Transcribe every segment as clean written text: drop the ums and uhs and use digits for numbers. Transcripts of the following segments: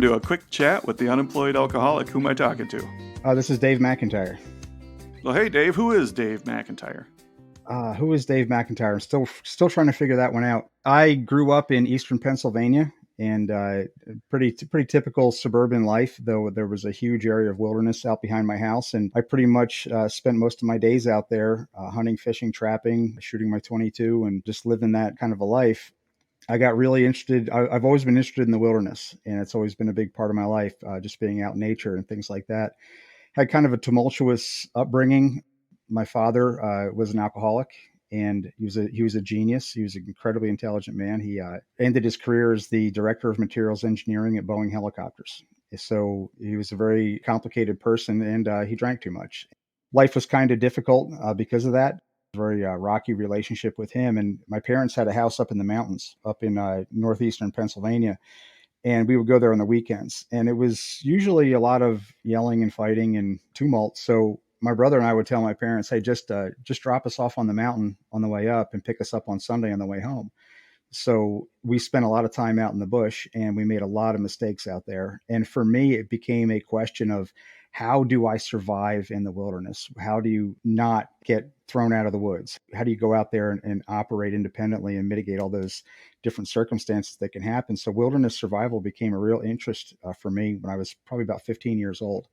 Welcome to a quick chat with the Unemployed Alcoholic. Who am I talking to? This is Dave McIntyre. Well, hey, Dave. Who is Dave McIntyre? Who is Dave McIntyre? I'm still trying to figure that one out. I grew up in Eastern Pennsylvania, and pretty typical suburban life, though there was a huge area of wilderness out behind my house. And I pretty much spent most of my days out there hunting, fishing, trapping, shooting my 22, and just living that kind of a life. I got really interested. I've always been interested in the wilderness, and it's always been a big part of my life, just being out in nature and things like that. Had kind of a tumultuous upbringing. My father was an alcoholic, and he was a genius. He was an incredibly intelligent man. He ended his career as the director of materials engineering at Boeing Helicopters. So he was a very complicated person, and he drank too much. Life was kind of difficult because of that. Very rocky relationship with him. And my parents had a house up in the mountains, up in northeastern Pennsylvania. And we would go there on the weekends. And it was usually a lot of yelling and fighting and tumult. So my brother and I would tell my parents, hey, just drop us off on the mountain on the way up and pick us up on Sunday on the way home. So we spent a lot of time out in the bush, and we made a lot of mistakes out there. And for me, it became a question of, how do I survive in the wilderness? How do you not get thrown out of the woods? How do you go out there and operate independently and mitigate all those different circumstances that can happen? So wilderness survival became a real interest for me when I was probably about 15 years old.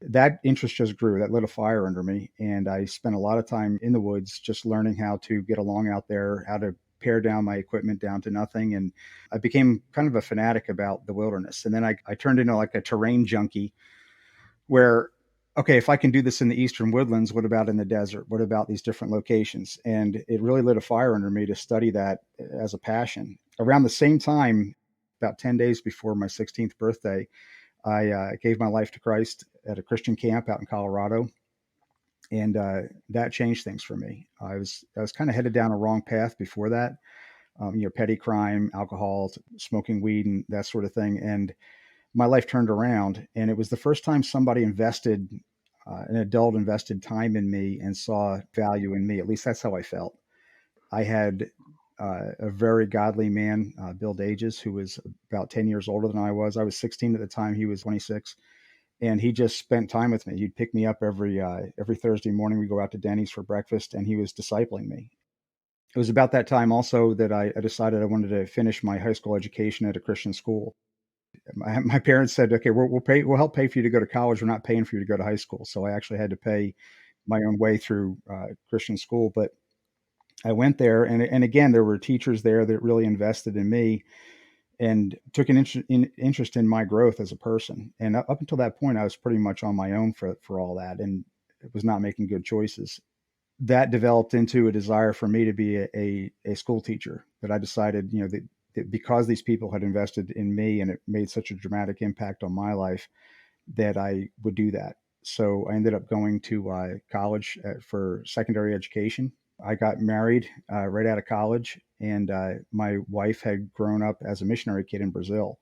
That interest just grew. That lit a fire under me. And I spent a lot of time in the woods just learning how to get along out there, how to pare down my equipment down to nothing. And I became kind of a fanatic about the wilderness. And then I turned into like a terrain junkie, where, okay, if I can do this in the eastern woodlands, what about in the desert? What about these different locations? And it really lit a fire under me to study that as a passion. Around the same time, about 10 days before my 16th birthday, I gave my life to Christ at a Christian camp out in Colorado. And that changed things for me. I was kind of headed down a wrong path before that, petty crime, alcohol, smoking weed, and that sort of thing. And my life turned around, and it was the first time somebody an adult invested time in me and saw value in me. At least that's how I felt. I had a very godly man, Bill Dages, who was about 10 years older than I was. I was 16 at the time. He was 26. And he just spent time with me. He'd pick me up every Thursday morning. We go out to Denny's for breakfast, and he was discipling me. It was about that time also that I decided I wanted to finish my high school education at a Christian school. My parents said, okay, we'll help pay for you to go to college. We're not paying for you to go to high school. So I actually had to pay my own way through Christian school. But I went there, and again, there were teachers there that really invested in me and took an interest in my growth as a person. And up until that point, I was pretty much on my own for all that, and was not making good choices. That developed into a desire for me to be a school teacher. That I decided, that because these people had invested in me and it made such a dramatic impact on my life, that I would do that. So I ended up going to college for secondary education. I got married right out of college, and my wife had grown up as a missionary kid in Brazil.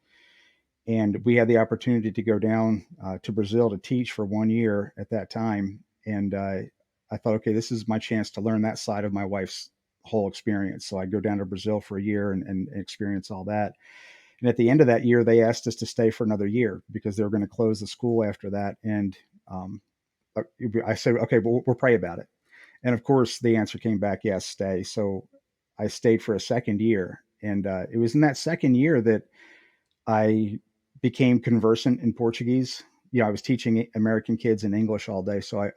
And we had the opportunity to go down to Brazil to teach for 1 year at that time. And I thought, okay, this is my chance to learn that side of my wife's whole experience. So I go down to Brazil for a year and experience all that. And at the end of that year, they asked us to stay for another year because they were going to close the school after that. And I said, okay, we'll pray about it. And of course, the answer came back, yes, stay. So I stayed for a second year. And it was in that second year that I became conversant in Portuguese. I was teaching American kids in English all day. So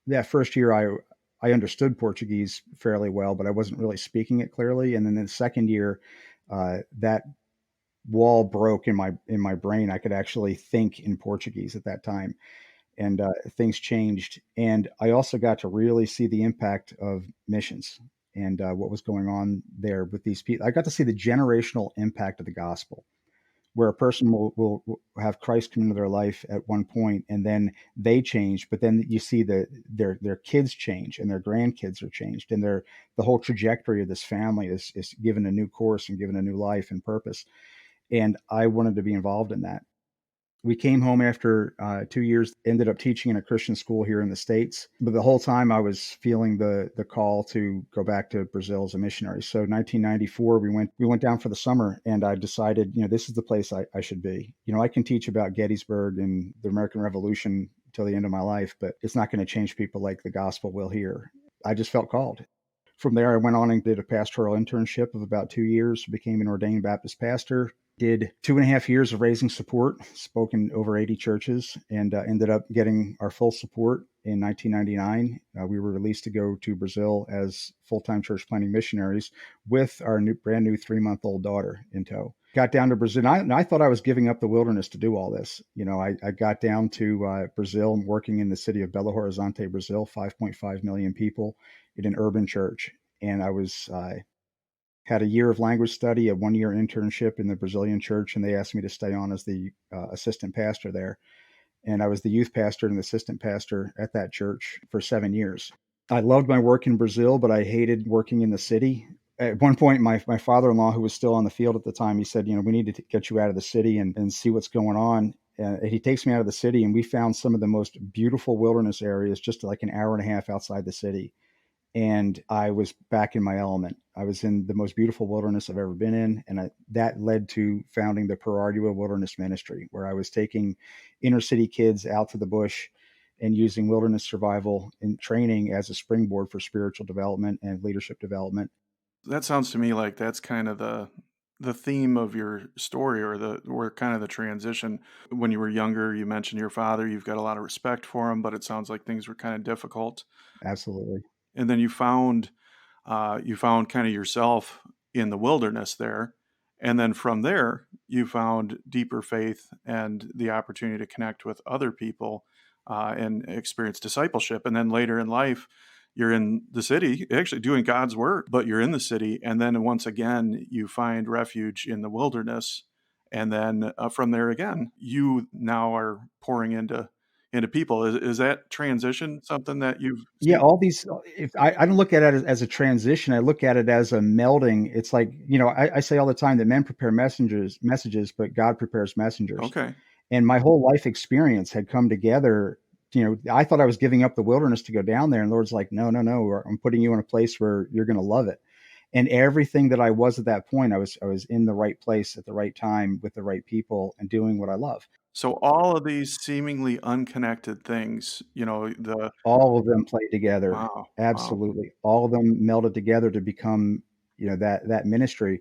that first year, I understood Portuguese fairly well, but I wasn't really speaking it clearly. And then the second year, that wall broke in my brain. I could actually think in Portuguese at that time, and things changed. And I also got to really see the impact of missions and what was going on there with these people. I got to see the generational impact of the gospel, where a person will have Christ come into their life at one point, and then they change, but then you see their kids change, and their grandkids are changed, and the whole trajectory of this family is given a new course and given a new life and purpose. And I wanted to be involved in that. We came home after 2 years, ended up teaching in a Christian school here in the States. But the whole time I was feeling the call to go back to Brazil as a missionary. So 1994, we went down for the summer, and I decided, this is the place I should be. I can teach about Gettysburg and the American Revolution till the end of my life, but it's not going to change people like the gospel will here. I just felt called. From there, I went on and did a pastoral internship of about 2 years, became an ordained Baptist pastor, did 2.5 years of raising support, spoke in over 80 churches, and ended up getting our full support in 1999. We were released to go to Brazil as full-time church planting missionaries with our brand new 3-month-old daughter in tow. Got down to Brazil. And I thought I was giving up the wilderness to do all this. I got down to Brazil and working in the city of Belo Horizonte, Brazil, 5.5 million people in an urban church. And I had a year of language study, a 1-year internship in the Brazilian church, and they asked me to stay on as the assistant pastor there. And I was the youth pastor and the assistant pastor at that church for 7 years. I loved my work in Brazil, but I hated working in the city. At one point, my father-in-law, who was still on the field at the time, he said, we need to get you out of the city and see what's going on. He takes me out of the city, and we found some of the most beautiful wilderness areas just like an hour and a half outside the city. And I was back in my element. I was in the most beautiful wilderness I've ever been in. And that led to founding the Per Ardua Wilderness Ministry, where I was taking inner city kids out to the bush and using wilderness survival and training as a springboard for spiritual development and leadership development. That sounds to me like that's kind of the theme of your story, or kind of the transition. When you were younger, you mentioned your father. You've got a lot of respect for him, but it sounds like things were kind of difficult. Absolutely. And then you found kind of yourself in the wilderness there. And then from there, you found deeper faith and the opportunity to connect with other people and experience discipleship. And then later in life, you're in the city, actually doing God's work, but you're in the city. And then once again, you find refuge in the wilderness. And then from there again, you now are pouring into people. Is that transition something that you've Yeah, seen? all these, if I don't look at it as a transition, I look at it as a melding. It's like, I say all the time that men prepare messages, but God prepares messengers. Okay. And my whole life experience had come together. I thought I was giving up the wilderness to go down there. And the Lord's like, no, I'm putting you in a place where you're going to love it. And everything that I was at that point, I was in the right place at the right time with the right people and doing what I love. So all of these seemingly unconnected things, the All of them played together. wow, wow. Absolutely. All of them melded together to become, that ministry.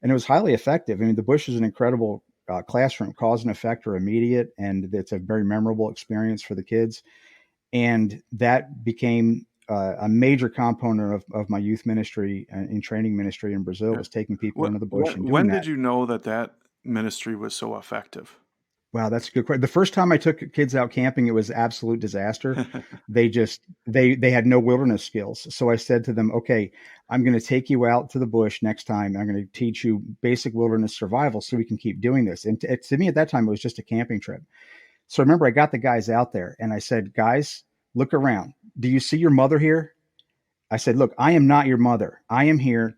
And it was highly effective. I mean, the Bush is an incredible classroom. Cause and effect are immediate, and it's a very memorable experience for the kids. And that became a major component of my youth ministry and training ministry in Brazil, Yeah. was taking people into the bush and doing When that. did you know that ministry was so effective? Wow, that's a good question. The first time I took kids out camping, it was absolute disaster. They had no wilderness skills. So I said to them, okay, I'm going to take you out to the bush next time. I'm going to teach you basic wilderness survival so we can keep doing this. And to me at that time, it was just a camping trip. So remember, I got the guys out there and I said, guys, look around. Do you see your mother here? I said, look, I am not your mother. I am here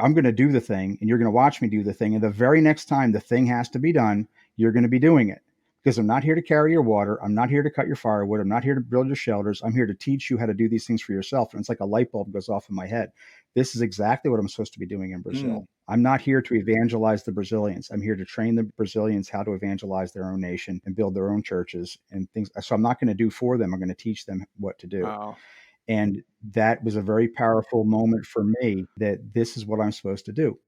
I'm going to do the thing and you're going to watch me do the thing. And the very next time the thing has to be done, you're going to be doing it, because I'm not here to carry your water. I'm not here to cut your firewood. I'm not here to build your shelters. I'm here to teach you how to do these things for yourself. And it's like a light bulb goes off in my head. This is exactly what I'm supposed to be doing in Brazil. Mm, I'm not here to evangelize the Brazilians. I'm here to train the Brazilians how to evangelize their own nation and build their own churches and things. So I'm not going to do for them. I'm going to teach them what to do. wow. And that was a very powerful moment for me, that this is what I'm supposed to do.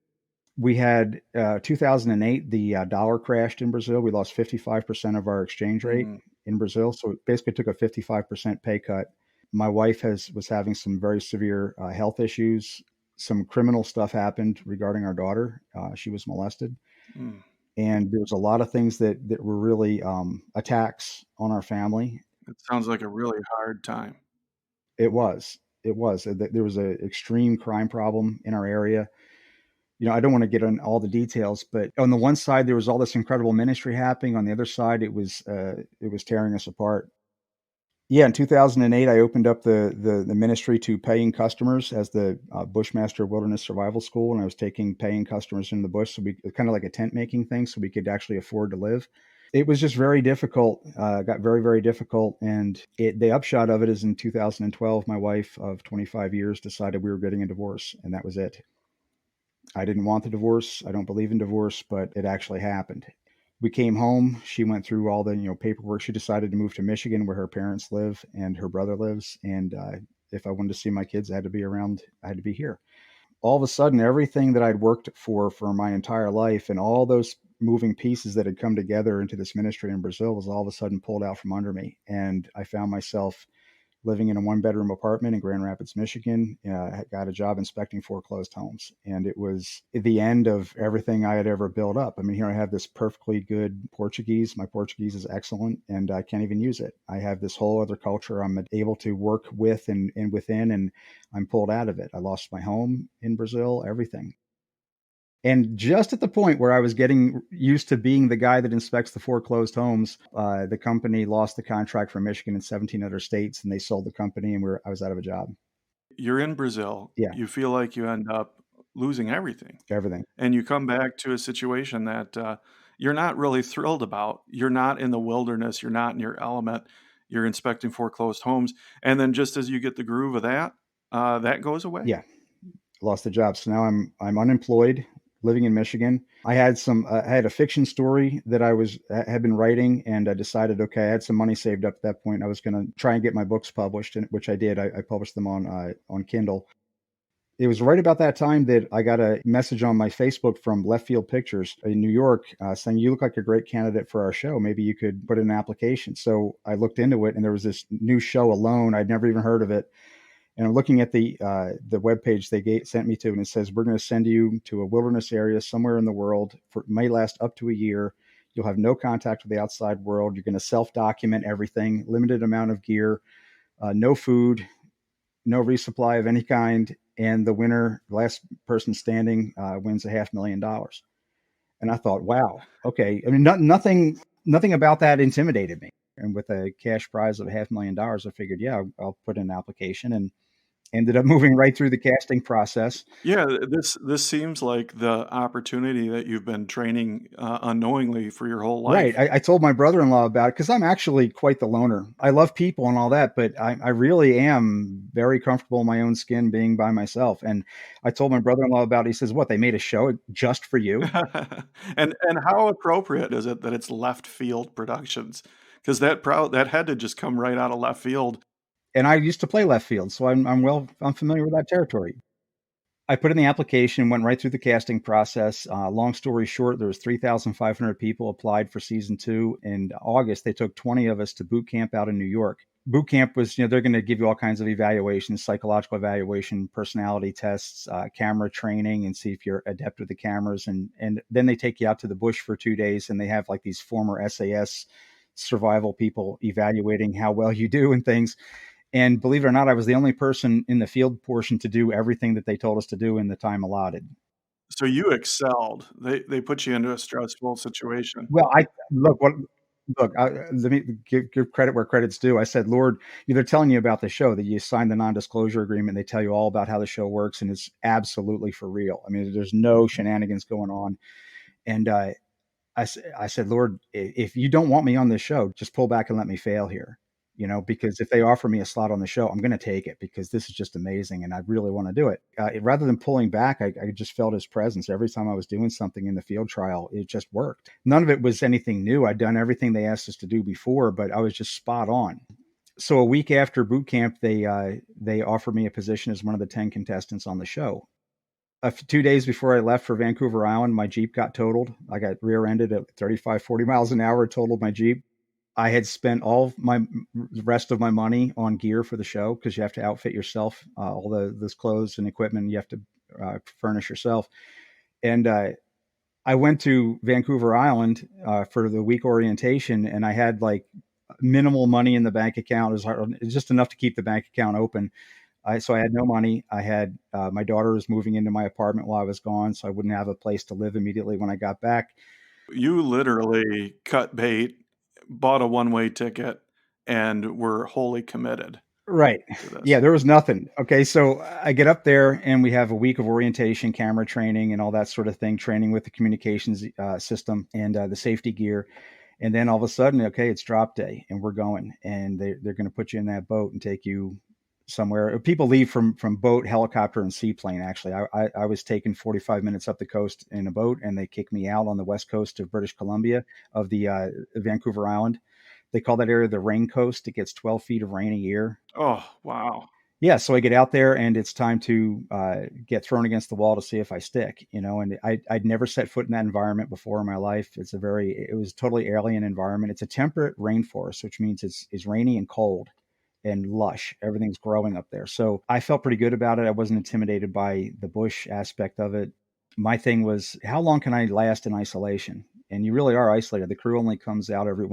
We had 2008, the dollar crashed in Brazil. We lost 55% of our exchange rate Mm, in Brazil. So it basically took a 55% pay cut. My wife was having some very severe health issues. Some criminal stuff happened regarding our daughter. She was molested. mm. And there was a lot of things that were really attacks on our family. It sounds like a really hard time. It was. It was. There was an extreme crime problem in our area. I don't want to get on all the details, but on the one side, there was all this incredible ministry happening. On the other side, it was tearing us apart. Yeah, in 2008, I opened up the ministry to paying customers as the Bushmaster Wilderness Survival School, and I was taking paying customers in the bush. So we kind of like a tent making thing, so we could actually afford to live. It was just very difficult. Got very, very difficult. And the upshot of it is in 2012, my wife of 25 years decided we were getting a divorce, and that was it. I didn't want the divorce. I don't believe in divorce, but it actually happened. We came home. She went through all the paperwork. She decided to move to Michigan, where her parents live and her brother lives. And if I wanted to see my kids, I had to be around. I had to be here. All of a sudden, everything that I'd worked for my entire life, and all those moving pieces that had come together into this ministry in Brazil, was all of a sudden pulled out from under me, and I found myself living in a one-bedroom apartment in Grand Rapids, Michigan. I got a job inspecting foreclosed homes, and it was the end of everything I had ever built up. I mean, here I have this perfectly good Portuguese. My Portuguese is excellent, and I can't even use it. I have this whole other culture I'm able to work with and within, and I'm pulled out of it. I lost my home in Brazil, everything. And just at the point where I was getting used to being the guy that inspects the foreclosed homes, the company lost the contract for Michigan and 17 other states, and they sold the company, and I was out of a job. You're in Brazil, Yeah, you feel like you end up losing everything, everything. and you come back to a situation that you're not really thrilled about. You're not in the wilderness, you're not in your element, you're inspecting foreclosed homes. And then just as you get the groove of that, that goes away. Yeah, lost the job. So now I'm unemployed, living in Michigan. I had a fiction story that had been writing, and I decided, okay, I had some money saved up at that point. I was going to try and get my books published, and which I did. I published them on Kindle. It was right about that time that I got a message on my Facebook from Left Field Pictures in New York, saying, "You look like a great candidate for our show. Maybe you could put in an application." So I looked into it, and there was this new show, Alone. I'd never even heard of it. And I'm looking at the webpage sent me to, and it says, "We're going to send you to a wilderness area somewhere in the world. It may last up to a year. You'll have no contact with the outside world. You're going to self-document everything, limited amount of gear, no food, no resupply of any kind, and the winner, last person standing, wins $500,000." And I thought, wow, okay. I mean, nothing about that intimidated me. And with a cash prize of $500,000, I figured, yeah, I'll put in an application, and ended up moving right through the casting process. Yeah, this seems like the opportunity that you've been training unknowingly for your whole Right. life. I told my brother-in-law about it because I'm actually quite the loner. I love people and all that, but I really am very comfortable in my own skin being by myself. And I told my brother-in-law about it. He says, "What, they made a show just for you?" And how appropriate is it that it's left field productions? Because that had to just come right out of left field. And I used to play left field, so I'm familiar with that territory. I put in the application, went right through the casting process. Long story short, there was 3,500 people applied for season 2. In August, they took 20 of us to boot camp out in New York. Boot camp was, they're going to give you all kinds of evaluations, psychological evaluation, personality tests, camera training, and see if you're adept with the cameras. And then they take you out to the bush for 2 days, and they have like these former SAS survival people evaluating how well you do and things. And believe it or not, I was the only person in the field portion to do everything that they told us to do in the time allotted. So you excelled. They put you into a stressful situation. Well, I look what look. Let me give credit where credit's due. I said, "Lord, they're telling you about the show, that you signed the non-disclosure agreement. They tell you all about how the show works, and it's absolutely for real. I mean, there's no shenanigans going on." And I said, "Lord, if you don't want me on this show, just pull back and let me fail here." Because if they offer me a slot on the show, I'm going to take it because this is just amazing and I really want to do it. Rather than pulling back, I just felt his presence every time I was doing something in the field trial. It just worked. None of it was anything new. I'd done everything they asked us to do before, but I was just spot on. So a week after boot camp, they offered me a position as one of the 10 contestants on the show. 2 days before I left for Vancouver Island, my Jeep got totaled. I got rear-ended at 35, 40 miles an hour, totaled my Jeep. I had spent all my rest of my money on gear for the show because you have to outfit yourself, all those clothes and equipment you have to furnish yourself. And I went to Vancouver Island for the week orientation, and I had like minimal money in the bank account. It was just enough to keep the bank account open. So I had no money. I had my daughter was moving into my apartment while I was gone, so I wouldn't have a place to live immediately when I got back. You literally cut bait, bought a one-way ticket, and were wholly committed Right. to Yeah, this. there was nothing. Okay, so I get up there and we have a week of orientation, camera training, and all that sort of thing, training with the communications system and the safety gear. And then all of a sudden, okay, it's drop day and we're going, and they're going to put you in that boat and take you somewhere. People leave from boat, helicopter, and seaplane. Actually, I was taken 45 minutes up the coast in a boat, and they kicked me out on the west coast of British Columbia, of the Vancouver Island. They call that area the rain coast. It gets 12 feet of rain a year. Oh, wow. Yeah, so I get out there and it's time to get thrown against the wall to see if I stick, you know. And I'd never set foot in that environment before in my life. It was a totally alien environment. It's a temperate rainforest, which means it's rainy and cold and lush. Everything's growing up there. So I felt pretty good about it. I wasn't intimidated by the bush aspect of it. My thing was, how long can I last in isolation? And you really are isolated. The crew only comes out every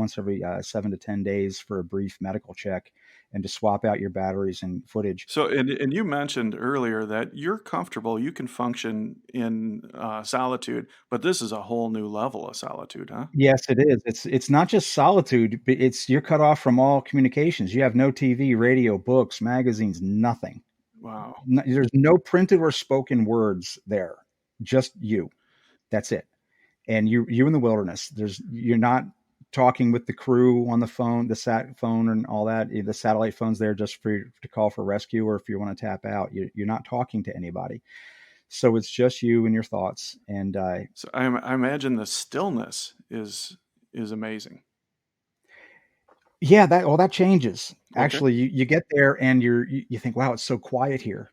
7 to 10 days for a brief medical check and to swap out your batteries and footage. So, and you mentioned earlier that you're comfortable, you can function in solitude, but this is a whole new level of solitude, huh? Yes, it is. It's not just solitude, but it's you're cut off from all communications. You have no TV, radio, books, magazines, nothing. Wow. There's no printed or spoken words there. Just you. That's it. And you in the wilderness. You're not talking with the crew on the phone, the sat phone and all that. The satellite phone's there just for you to call for rescue, or if you want to tap out. You're not talking to anybody. So it's just you and your thoughts. And So I imagine the stillness is amazing. yeah, that changes. Okay. Actually, you get there and you think, wow, it's so quiet here,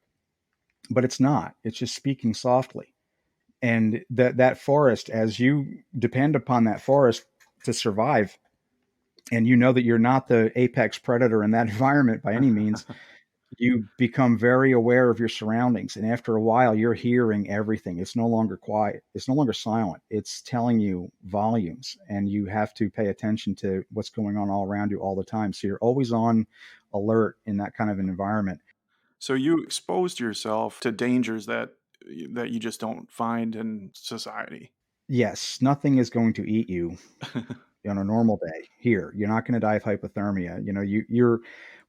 but it's not. It's just speaking softly. And that forest, as you depend upon that forest to survive, and you know that you're not the apex predator in that environment by any means, you become very aware of your surroundings. And after a while, you're hearing everything. It's no longer quiet. It's no longer silent. It's telling you volumes, and you have to pay attention to what's going on all around you all the time. So you're always on alert in that kind of an environment. So you exposed yourself to dangers that you just don't find in society. Yes, nothing is going to eat you on a normal day here. You're not going to die of hypothermia. You know, you're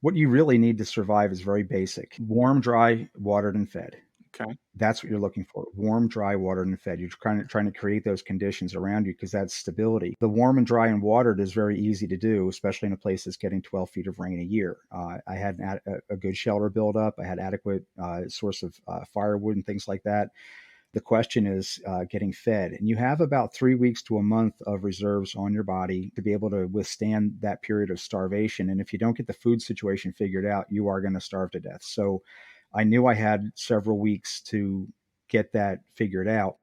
what you really need to survive is very basic: warm, dry, watered, and fed. Okay. That's what you're looking for: warm, dry, watered, and fed. You're trying to create those conditions around you because that's stability. The warm and dry and watered is very easy to do, especially in a place that's getting 12 feet of rain a year. I had a good shelter build up. I had adequate source of firewood and things like that. The question is getting fed. And you have about 3 weeks to a month of reserves on your body to be able to withstand that period of starvation. And if you don't get the food situation figured out, you are going to starve to death. So I knew I had several weeks to get that figured out.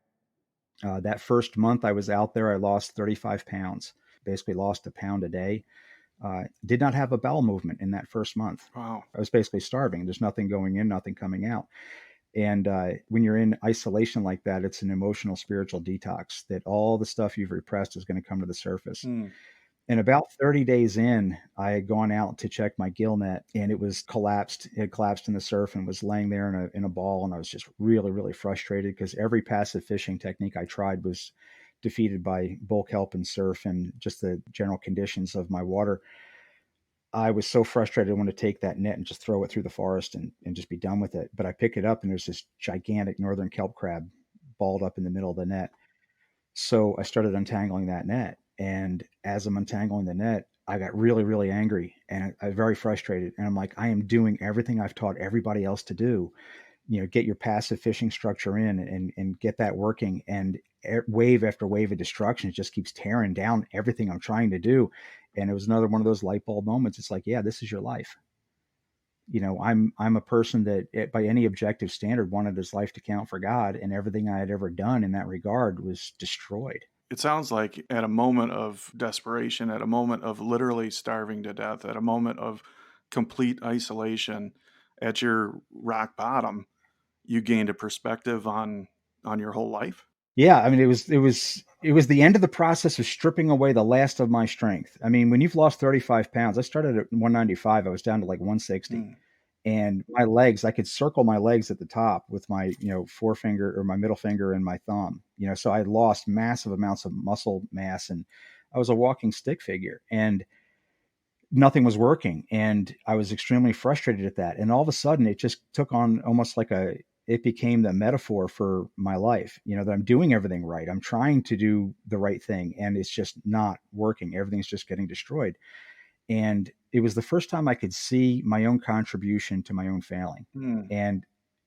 That first month I was out there, I lost 35 pounds, basically lost a pound a day. Did not have a bowel movement in that first month. Wow. I was basically starving. There's nothing going in, nothing coming out. And when you're in isolation like that, it's an emotional, spiritual detox that all the stuff you've repressed is going to come to the surface. Hmm. And about 30 days in, I had gone out to check my gill net, and it was collapsed. It had collapsed in the surf and was laying there in a ball. And I was just really, really frustrated because every passive fishing technique I tried was defeated by bulk help and surf and just the general conditions of my water. I was so frustrated. I wanted to take that net and just throw it through the forest and just be done with it. But I pick it up and there's this gigantic northern kelp crab balled up in the middle of the net. So I started untangling that net. And as I'm untangling the net, I got really, really angry and I very frustrated. And I'm like, I am doing everything I've taught everybody else to do. You know, get your passive fishing structure in and get that working. And wave after wave of destruction, it just keeps tearing down everything I'm trying to do. And it was another one of those light bulb moments. It's like, yeah, this is your life. You know, I'm a person that by any objective standard wanted his life to count for God, and everything I had ever done in that regard was destroyed. It sounds like at a moment of desperation, at a moment of literally starving to death, at a moment of complete isolation, at your rock bottom, you gained a perspective on your whole life. Yeah, I mean, it was the end of the process of stripping away the last of my strength. I mean, when you've lost 35 pounds, I started at 195, I was down to like 160. Hmm. And my legs, I could circle my legs at the top with my, forefinger or my middle finger and my thumb. So I lost massive amounts of muscle mass, and I was a walking stick figure, and nothing was working. And I was extremely frustrated at that. And all of a sudden it just took on almost like it became the metaphor for my life, that I'm doing everything right. I'm trying to do the right thing and it's just not working. Everything's just getting destroyed. And it was the first time I could see my own contribution to my own failing. Hmm. And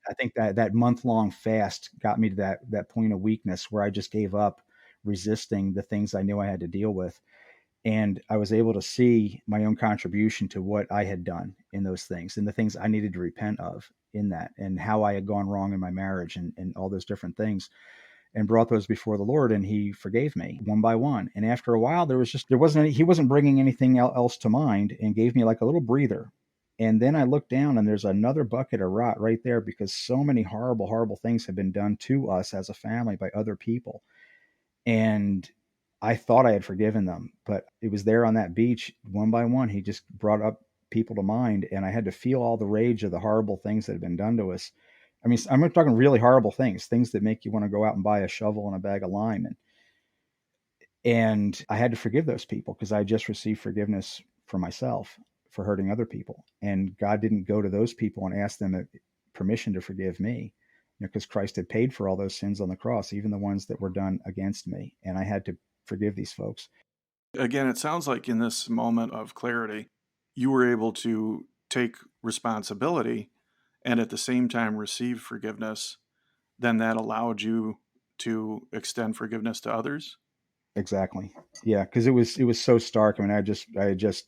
I think that month long fast got me to that point of weakness where I just gave up resisting the things I knew I had to deal with. And I was able to see my own contribution to what I had done in those things and the things I needed to repent of in that, and how I had gone wrong in my marriage, and all those different things, and brought those before the Lord, and he forgave me one by one. And after a while, there wasn't he wasn't bringing anything else to mind, and gave me like a little breather. And then I looked down and there's another bucket of rot right there, because so many horrible, horrible things have been done to us as a family by other people. And I thought I had forgiven them, but it was there on that beach, one by one. He just brought up people to mind, and I had to feel all the rage of the horrible things that had been done to us. I mean, I'm talking really horrible things, things that make you want to go out and buy a shovel and a bag of lime. And I had to forgive those people because I just received forgiveness for myself for hurting other people. And God didn't go to those people and ask them permission to forgive me, because Christ had paid for all those sins on the cross, even the ones that were done against me. And I had to forgive these folks. Again, it sounds like in this moment of clarity, you were able to take responsibility and at the same time receive forgiveness. Then that allowed you to extend forgiveness to others. Exactly. Yeah, because it was so stark. I mean, I had just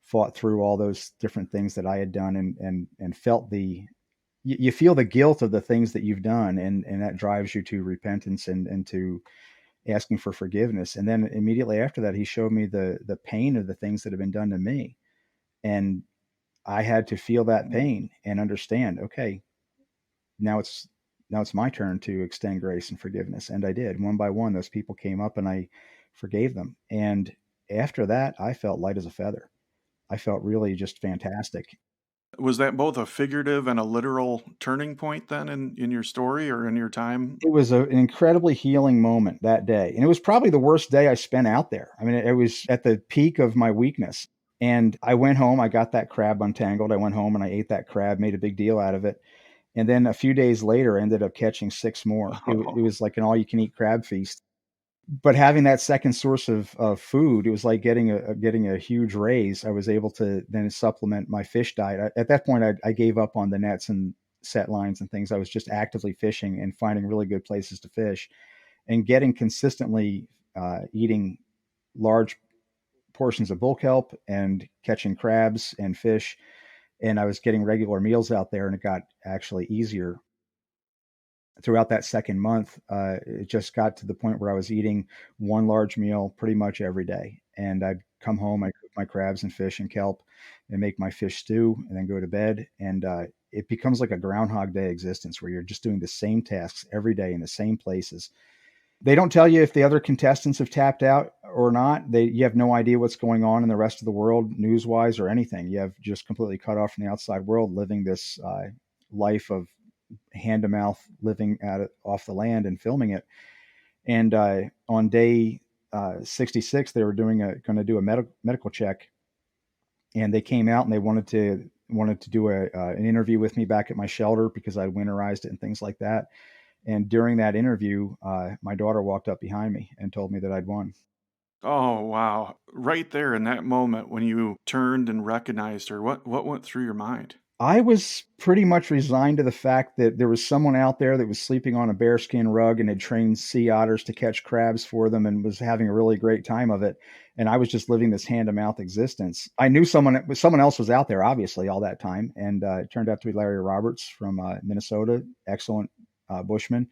fought through all those different things that I had done, and felt you feel the guilt of the things that you've done, and that drives you to repentance, and to asking for forgiveness. And then immediately after that, he showed me the pain of the things that have been done to me, and I had to feel that pain and understand, okay, now it's now it's my turn to extend grace and forgiveness. And I did. One by one, those people came up and I forgave them. And after that, I felt light as a feather. I felt really just fantastic. Was that both a figurative and a literal turning point then in your story or in your time? It was an incredibly healing moment that day. And it was probably the worst day I spent out there. I mean, it was at the peak of my weakness. And I went home, I got that crab untangled. I went home and I ate that crab, made a big deal out of it. And then a few days later, I ended up catching six more. It was like an all you can eat crab feast. But having that second source of food, it was like getting a huge raise. I was able to then supplement my fish diet. At that point, I gave up on the nets and set lines and things. I was just actively fishing and finding really good places to fish, and getting consistently eating large portions of bull kelp and catching crabs and fish. And I was getting regular meals out there, and it got actually easier throughout that second month. It just got to the point where I was eating one large meal pretty much every day. And I'd come home, I'd cook my crabs and fish and kelp and make my fish stew and then go to bed. And it becomes like a Groundhog Day existence where you're just doing the same tasks every day in the same places. They don't tell you if the other contestants have tapped out or not. You have no idea what's going on in the rest of the world, news wise or anything. You have just completely cut off from the outside world, living this life of hand to mouth, living off the land and filming it. And on day 66, they were going to do a medical check, and they came out and they wanted to do an interview with me back at my shelter because I'd winterized it and things like that. And during that interview, my daughter walked up behind me and told me that I'd won. Oh, wow. Right there in that moment when you turned and recognized her, what went through your mind? I was pretty much resigned to the fact that there was someone out there that was sleeping on a bearskin rug and had trained sea otters to catch crabs for them and was having a really great time of it. And I was just living this hand to mouth existence. I knew someone else was out there, obviously, all that time. And it turned out to be Larry Roberts from Minnesota, excellent bushman,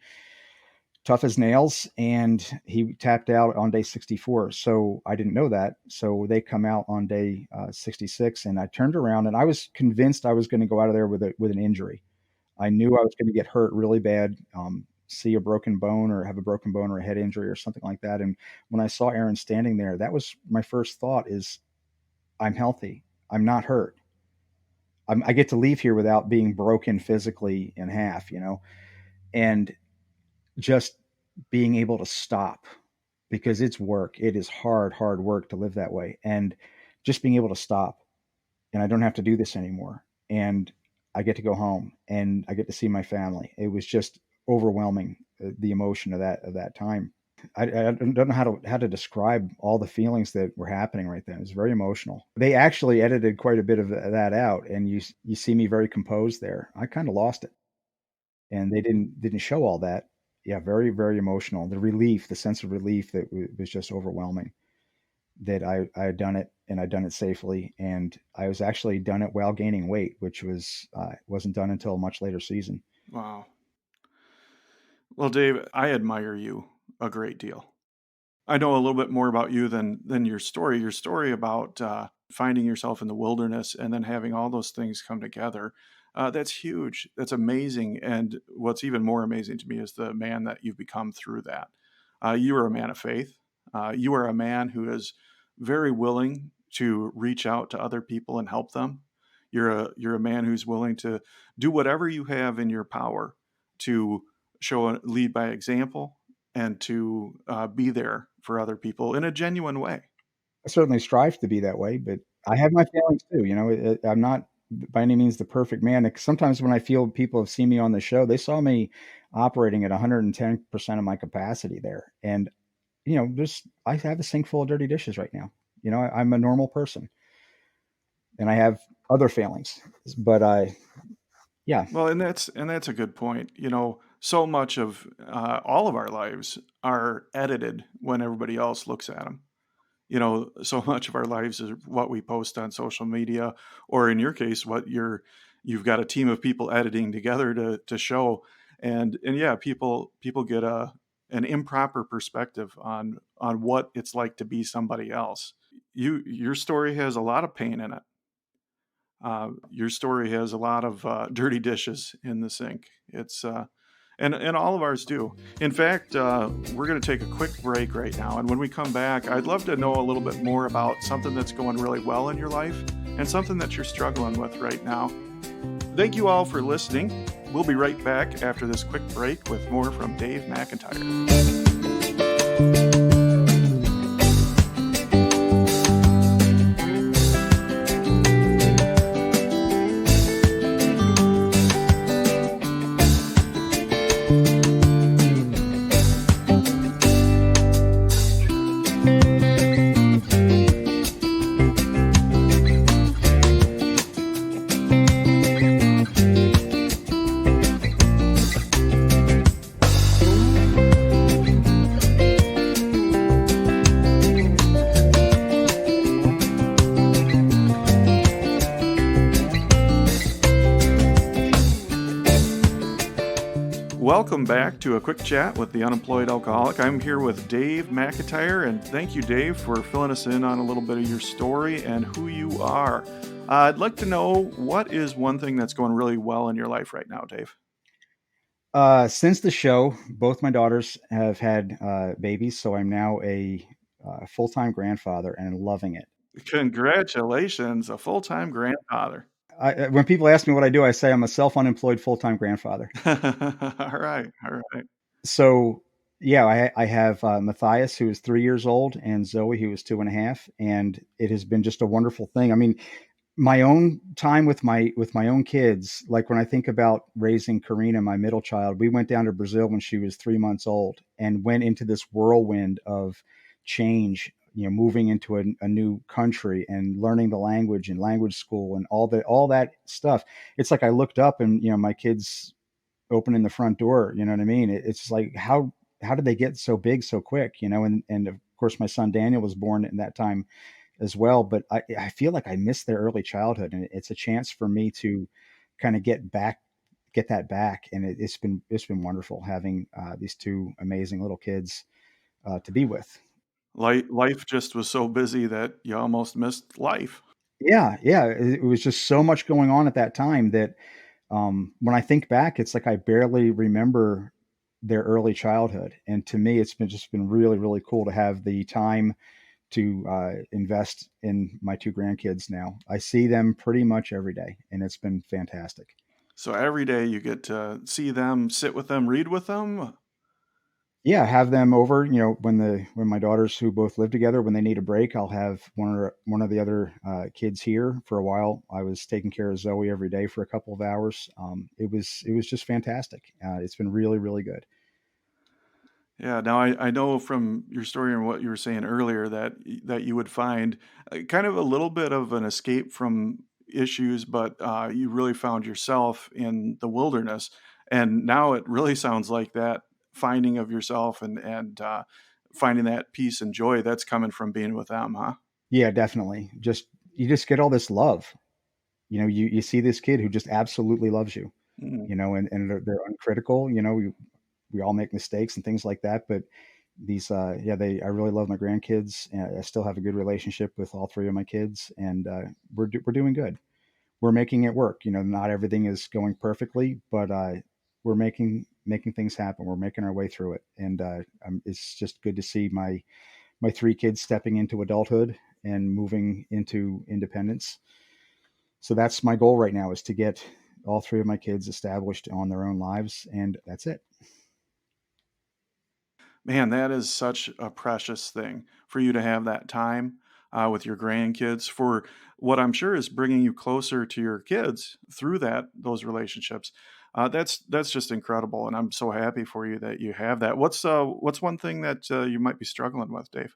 tough as nails, and he tapped out on day 64. So I didn't know that. So they come out on day 66, and I turned around and I was convinced I was going to go out of there with an injury. I knew I was going to get hurt really bad, see a broken bone or have a broken bone or a head injury or something like that. And when I saw Aaron standing there, that was my first thought: is I'm healthy. I'm not hurt. I get to leave here without being broken physically in half. And just being able to stop, because it's work. It is hard, hard work to live that way. And just being able to stop, and I don't have to do this anymore. And I get to go home and I get to see my family. It was just overwhelming, the emotion of that time. I don't know how to describe all the feelings that were happening right then. It was very emotional. They actually edited quite a bit of that out, and you see me very composed there. I kind of lost it, and they didn't show all that. Yeah, very very emotional. The relief, the sense of relief that was just overwhelming. That I had done it, and I'd done it safely, and I was actually done it while gaining weight, which wasn't done until a much later season. Wow. Well, Dave, I admire you a great deal. I know a little bit more about you than your story. Your story about finding yourself in the wilderness and then having all those things come together. That's huge. That's amazing. And what's even more amazing to me is the man that you've become through that. You are a man of faith. You are a man who is very willing to reach out to other people and help them. You're a man who's willing to do whatever you have in your power to lead by example and to be there for other people in a genuine way. I certainly strive to be that way, but I have my failings too. I'm not by any means the perfect man. Like, sometimes when I feel people have seen me on the show, they saw me operating at 110% of my capacity there. And, just I have a sink full of dirty dishes right now. I'm a normal person and I have other failings, but yeah, Well, and that's a good point. So much of all of our lives are edited when everybody else looks at them. So much of our lives is what we post on social media, or in your case, you've got a team of people editing together to show. And yeah, people get an improper perspective on what it's like to be somebody else. Your story has a lot of pain in it. Your story has a lot of dirty dishes in the sink. And all of ours do. In fact, we're going to take a quick break right now, and when we come back, I'd love to know a little bit more about something that's going really well in your life and something that you're struggling with right now. Thank you all for listening. We'll be right back after this quick break with more from Dave McIntyre. Welcome back to a quick chat with the Unemployed Alcoholic. I'm here with Dave McIntyre, and thank you, Dave, for filling us in on a little bit of your story and who you are. I'd like to know, what is one thing that's going really well in your life right now, Dave? Since the show, both my daughters have had babies, so I'm now a full-time grandfather and loving it. Congratulations, a full-time grandfather. When people ask me what I do, I say I'm a self-unemployed full-time grandfather. All right, all right. So, yeah, I have Matthias, who is 3 years old, and Zoe, who is 2.5, and it has been just a wonderful thing. I mean, my own time with my own kids, like when I think about raising Karina, my middle child, we went down to Brazil when she was 3 months old and went into this whirlwind of change, moving into a new country and learning the language and language school and all that stuff. It's like I looked up and, my kids opening the front door, you know what I mean? It's like, how did they get so big so quick, and of course my son Daniel was born in that time as well. But I feel like I missed their early childhood, and it's a chance for me to kind of get that back. And it's been wonderful having these two amazing little kids to be with. Life just was so busy that you almost missed life. Yeah, yeah, it was just so much going on at that time that when I think back, it's like I barely remember their early childhood. And to me, it's been really really cool to have the time to invest in my two grandkids now. I see them pretty much every day, and it's been fantastic. So every day you get to see them, sit with them, read with them. Yeah, have them over. When my daughters who both live together, when they need a break, I'll have one of the other kids here for a while. I was taking care of Zoe every day for a couple of hours. It was just fantastic. It's been really really good. Yeah, now I know from your story and what you were saying earlier that that you would find kind of a little bit of an escape from issues, but you really found yourself in the wilderness, and now it really sounds like that finding of yourself and finding that peace and joy that's coming from being with them, huh? Yeah, definitely. Just you just get all this love. You see this kid who just absolutely loves you. Mm. And they're uncritical. We all make mistakes and things like that, but these yeah, they I really love my grandkids, and I still have a good relationship with all three of my kids, and we're doing good. We're making it work. Not everything is going perfectly, but we're making things happen. We're making our way through it, and it's just good to see my three kids stepping into adulthood and moving into independence. So that's my goal right now, is to get all three of my kids established on their own lives, and that's it. Man, that is such a precious thing for you to have that time with your grandkids for what I'm sure is bringing you closer to your kids through those relationships. That's just incredible, and I'm so happy for you that you have that. What's one thing that you might be struggling with, Dave?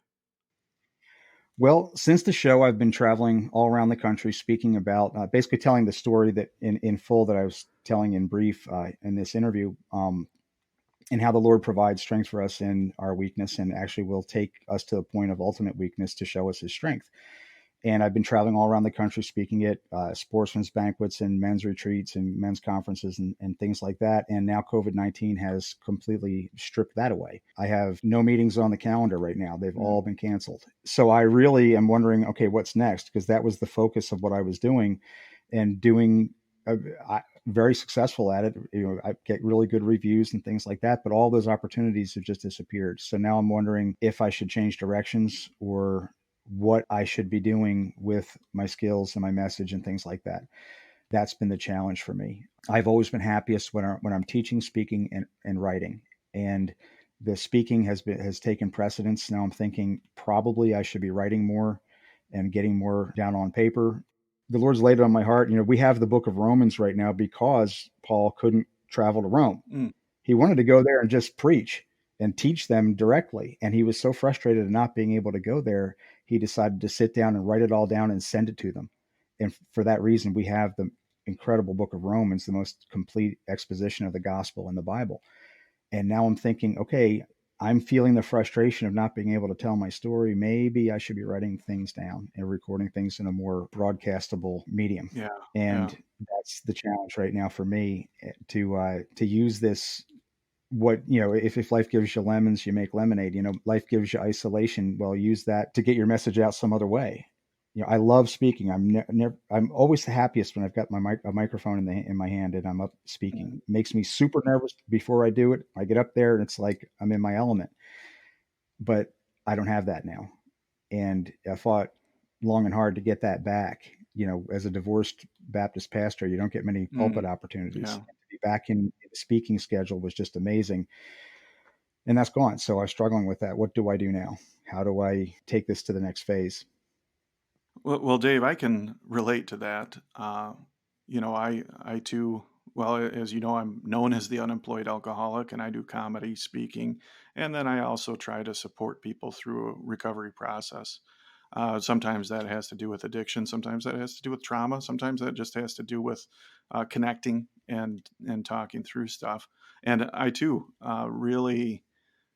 Well, since the show, I've been traveling all around the country, speaking about basically telling the story that in full that I was telling in brief in this interview, and how the Lord provides strength for us in our weakness, and actually will take us to the point of ultimate weakness to show us His strength. And I've been traveling all around the country speaking at sportsmen's banquets and men's retreats and men's conferences and things like that. And now COVID-19 has completely stripped that away. I have no meetings on the calendar right now. They've Mm. all been canceled. So I really am wondering, okay, what's next? Because that was the focus of what I was doing, and doing very successful at it. I get really good reviews and things like that, but all those opportunities have just disappeared. So now I'm wondering if I should change directions, or what I should be doing with my skills and my message and things like that. That's been the challenge for me. I've always been happiest when I'm teaching, speaking, and writing. And the speaking has taken precedence. Now I'm thinking probably I should be writing more and getting more down on paper. The Lord's laid it on my heart. We have the book of Romans right now because Paul couldn't travel to Rome. Mm. He wanted to go there and just preach and teach them directly. And he was so frustrated at not being able to go there, he decided to sit down and write it all down and send it to them. And for that reason, we have the incredible book of Romans, the most complete exposition of the gospel in the Bible. And now I'm thinking, okay, I'm feeling the frustration of not being able to tell my story. Maybe I should be writing things down and recording things in a more broadcastable medium. Yeah, yeah. And that's the challenge right now for me, to use this. What if life gives you lemons, you make lemonade. Life gives you isolation, well, use that to get your message out some other way. I love speaking. I'm always the happiest when I've got a microphone in my hand and I'm up speaking. Mm. It makes me super nervous before I do it. I get up there and it's like I'm in my element, but I don't have that now. And I fought long and hard to get that back. As a divorced Baptist pastor, you don't get many pulpit Mm. opportunities. Yeah. To be back in the speaking schedule was just amazing, and that's gone. So I'm struggling with that. What do I do now? How do I take this to the next phase? Well, Dave, I can relate to that. I too, well, as you know, I'm known as the unemployed alcoholic, and I do comedy, speaking, and then I also try to support people through a recovery process. Sometimes that has to do with addiction. Sometimes that has to do with trauma. Sometimes that just has to do with connecting and talking through stuff. And I too really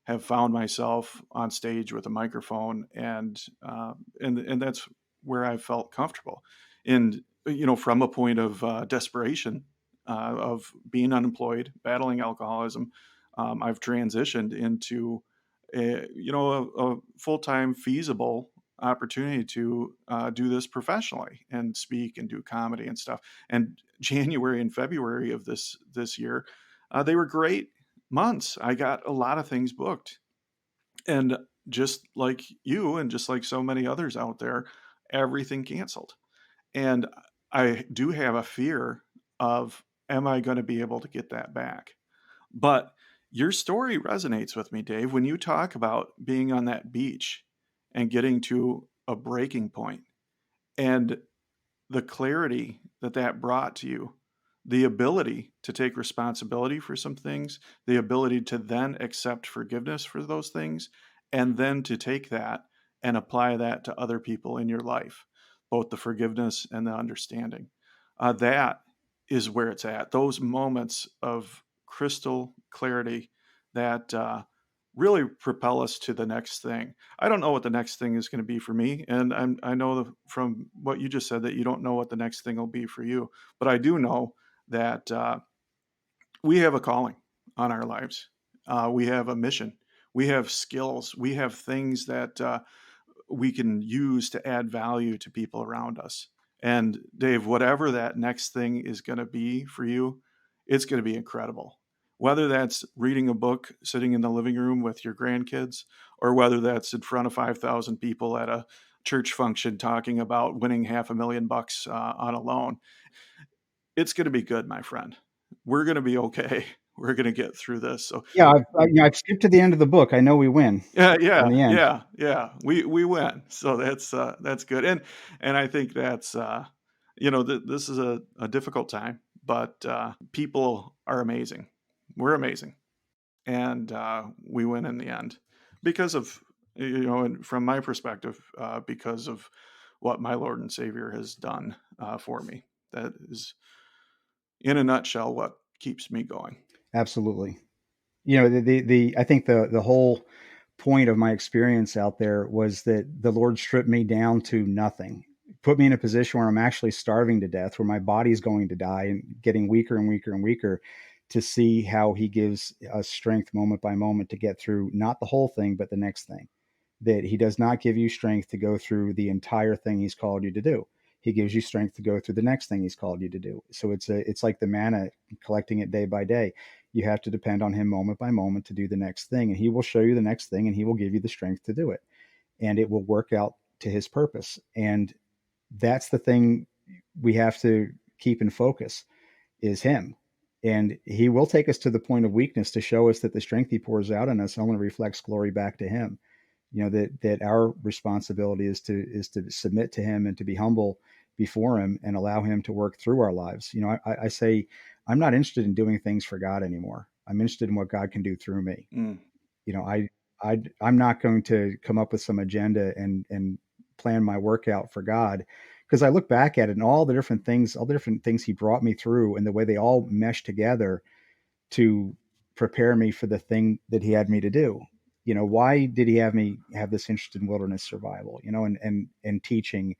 have found myself on stage with a microphone, and that's where I felt comfortable. And from a point of desperation, of being unemployed, battling alcoholism, I've transitioned into a full time feasible opportunity to do this professionally and speak and do comedy and stuff. And January and February of this year, they were great months. I got a lot of things booked. And just like you, and just like so many others out there, everything canceled. And I do have a fear of, am I going to be able to get that back? But Your story resonates with me, Dave, when you talk about being on that beach and getting to a breaking point and the clarity that that brought to you, the ability to take responsibility for some things, the ability to then accept forgiveness for those things, and then to take that and apply that to other people in your life, both the forgiveness and the understanding. That is where it's at. Those moments of crystal clarity that really propel us to the next thing. I don't know what the next thing is going to be for me, and I know from what you just said that you don't know what the next thing will be for you. But I do know that we have a calling on our lives. We have a mission. We have skills. We have things that we can use to add value to people around us. And Dave, whatever that next thing is going to be for you, it's going to be incredible. Whether that's reading a book sitting in the living room with your grandkids, or whether that's in front of 5,000 people at a church function talking about winning $500,000 on a loan, it's going to be good, my friend. We're going to be okay. We're going to get through this. So Yeah, I've skipped to the end of the book. I know we win yeah, in yeah, the end. yeah, yeah. We win, so that's good, and I think that's this is a difficult time, but people are amazing. We're amazing, and we win in the end because of and from my perspective, because of what my Lord and Savior has done for me. That is, in a nutshell, what keeps me going. Absolutely. The I think the whole point of my experience out there was that the Lord stripped me down to nothing, put me in a position where I'm actually starving to death, where my body's going to die and getting weaker and weaker and weaker, to see how He gives us strength moment by moment to get through not the whole thing, but the next thing. That He does not give you strength to go through the entire thing He's called you to do. He gives you strength to go through the next thing He's called you to do. So it's like the manna, collecting it day by day. You have to depend on Him moment by moment to do the next thing, and He will show you the next thing, and He will give you the strength to do it, and it will work out to His purpose. And that's the thing we have to keep in focus, is Him. And He will take us to the point of weakness to show us that the strength He pours out on us only reflects glory back to Him. That our responsibility is to submit to Him and to be humble before Him and allow Him to work through our lives. I say I'm not interested in doing things for God anymore. I'm interested in what God can do through me. Mm. I'm not going to come up with some agenda and plan my workout for God, because I look back at it and all the different things He brought me through and the way they all mesh together to prepare me for the thing that He had me to do. Why did He have me have this interest in wilderness survival, and teaching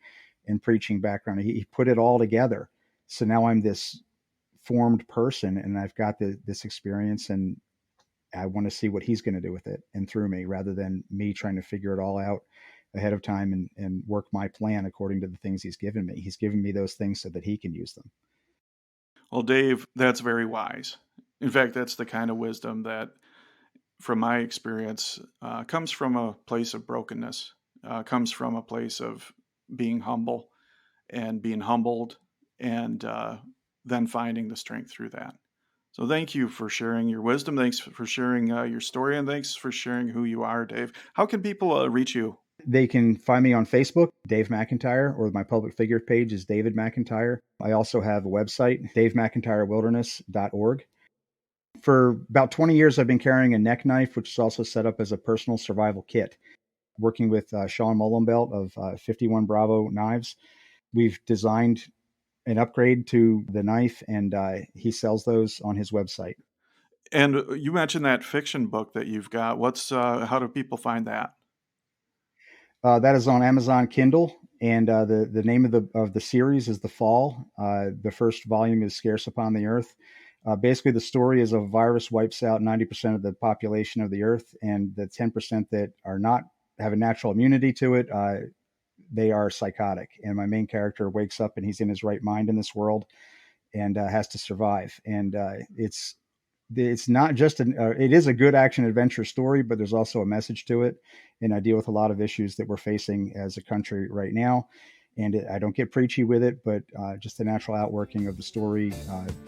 and preaching background? He put it all together. So now I'm this formed person, and I've got this experience, and I want to see what He's going to do with it and through me, rather than me trying to figure it all out ahead of time and work my plan according to the things He's given me. He's given me those things so that He can use them. Well, Dave, that's very wise. In fact, that's the kind of wisdom that, from my experience, comes from a place of brokenness, comes from a place of being humble and being humbled, and then finding the strength through that. So thank you for sharing your wisdom. Thanks for sharing your story, and thanks for sharing who you are, Dave. How can people reach you? They can find me on Facebook, Dave McIntyre, or my public figure page is David McIntyre. I also have a website, davemcintyrewilderness.org. For about 20 years, I've been carrying a neck knife, which is also set up as a personal survival kit. Working with Sean Mullenbelt of 51 Bravo Knives, we've designed an upgrade to the knife, and he sells those on his website. And you mentioned that fiction book that you've got. What's how do people find that? That is on Amazon Kindle, and the name of the series is The Fall. The first volume is Scarce Upon the Earth. Basically, the story is a virus wipes out 90% of the population of the Earth, and the 10% that are not have a natural immunity to it, they are psychotic. And my main character wakes up and he's in his right mind in this world, and has to survive. And it's not just it is a good action adventure story, but there's also a message to it. And I deal with a lot of issues that we're facing as a country right now. And I don't get preachy with it, but just the natural outworking of the story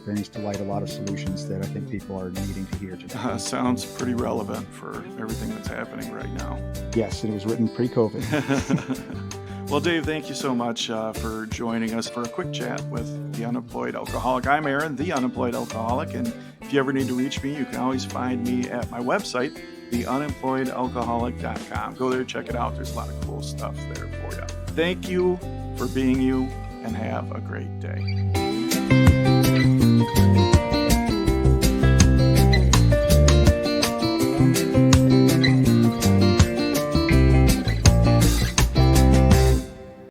brings to light a lot of solutions that I think people are needing to hear today. Sounds pretty relevant for everything that's happening right now. Yes, it was written pre-COVID. Well, Dave, thank you so much for joining us for a quick chat with the Unemployed Alcoholic. I'm Aaron, the Unemployed Alcoholic, and if you ever need to reach me, you can always find me at my website, theunemployedalcoholic.com. Go there, check it out. There's a lot of cool stuff there for you. Thank you for being you, and have a great day.